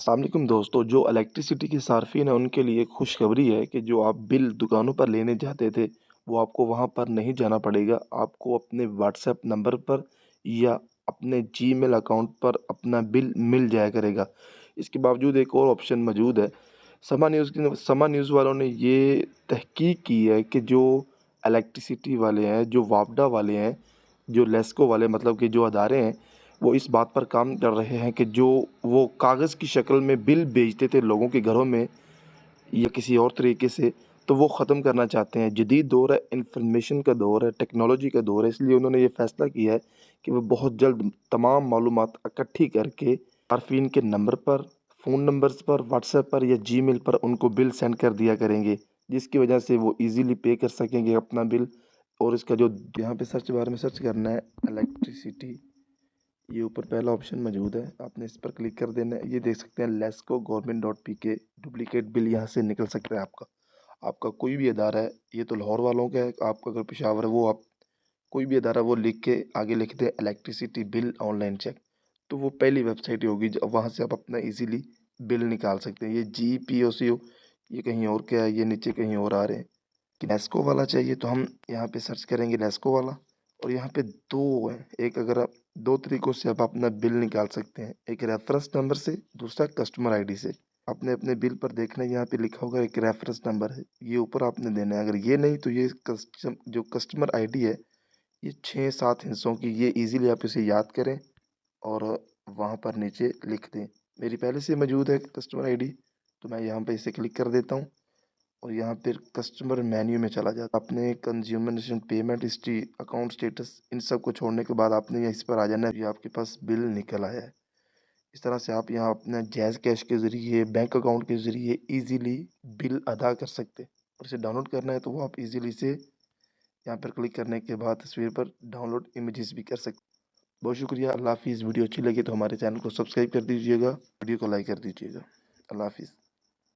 अस्सलाम वालेकुम दोस्तों, जो इलेक्ट्रिसिटी के सार्फिन हैं उनके लिए खुशखबरी है कि जो आप बिल दुकानों पर लेने जाते थे, वो आपको वहाँ पर नहीं जाना पड़ेगा। आपको अपने व्हाट्सएप नंबर पर या अपने जीमेल अकाउंट पर अपना बिल मिल जाया करेगा। इसके बावजूद एक और ऑप्शन मौजूद है। समा न्यूज़ वालों ने ये तहकीक की है कि जो इलेक्ट्रिसिटी वाले हैं, जो वापडा वाले हैं, जो लेस्को वाले मतलब कि जो अदारे हैं, वो इस बात पर काम कर रहे हैं कि जो वो कागज़ की शक्ल में बिल भेजते थे लोगों के घरों में या किसी और तरीके से, तो वो ख़त्म करना चाहते हैं। जदीद दौर है, इंफॉर्मेशन का दौर है, टेक्नोलॉजी का दौर है, इसलिए उन्होंने ये फ़ैसला किया है कि वो बहुत जल्द तमाम मालूमात इकट्ठी करके सार्फिन के नंबर पर, फ़ोन नंबर्स पर, व्हाट्सएप पर या जीमेल पर उनको बिल सेंड कर दिया करेंगे, जिसकी वजह से वो ईज़िली पे कर सकेंगे अपना बिल। और इसका जो यहाँ पे सर्च बार में सर्च करना है इलेक्ट्रिसिटी, ये ऊपर पहला ऑप्शन मौजूद है, आपने इस पर क्लिक कर देना है। ये देख सकते हैं लेस्को गवर्नमेंट डॉट पी के, डुप्लीकेट बिल यहाँ से निकल सकता है आपका। आपका कोई भी अदारा है, ये तो लाहौर वालों का है, आपका अगर पेशावर है वो आप कोई भी अदारा वो लिख के आगे लिख दे इलेक्ट्रिसिटी बिल ऑनलाइन चेक, तो वो पहली वेबसाइट ही होगी वहाँ से आप अपना इजीली बिल निकाल सकते हैं। ये जी पी ओ सी ओ, ये कहीं और क्या है, ये नीचे कहीं और आ रहे हैं कि लेस्को वाला चाहिए, तो हम यहाँ पे सर्च करेंगे लेस्को वाला। और यहाँ पे दो है, एक अगर आप दो तरीकों से आप अपना बिल निकाल सकते हैं, एक रेफरेंस नंबर से, दूसरा कस्टमर आईडी से। आपने अपने बिल पर देखना है यहाँ पे लिखा होगा एक रेफरेंस नंबर है, ये ऊपर आपने देना है। अगर ये नहीं तो ये जो कस्टमर आईडी है, ये 6-7 हिस्सों की, ये इजीली आप इसे याद करें और वहाँ पर नीचे लिख दें। मेरी पहले से मौजूद है कस्टमर आईडी, तो मैं यहाँ पे इसे क्लिक कर देता हूँ और यहाँ पर कस्टमर मेन्यू में चला जाता। आपने consumer nation, payment history, account status, इन सब को छोड़ने के बाद आपने इस पर आ जाना है, ये आपके पास बिल निकल आया है। इस तरह से आप यहाँ अपना जैज़ कैश के ज़रिए, बैंक अकाउंट के ज़रिए ईज़िली बिल अदा कर सकते हैं। और इसे डाउनलोड करना है तो वो आप ईज़िली से यहाँ पर क्लिक करने के बाद तस्वीर पर डाउनलोड इमेजेस भी कर सकते हैं। बहुत शुक्रिया, अल्लाह हाफ़िज़। वीडियो अच्छी लगी तो हमारे चैनल को सब्सक्राइब कर दीजिएगा, वीडियो को लाइक कर दीजिएगा। अल्लाह हाफ़िज़।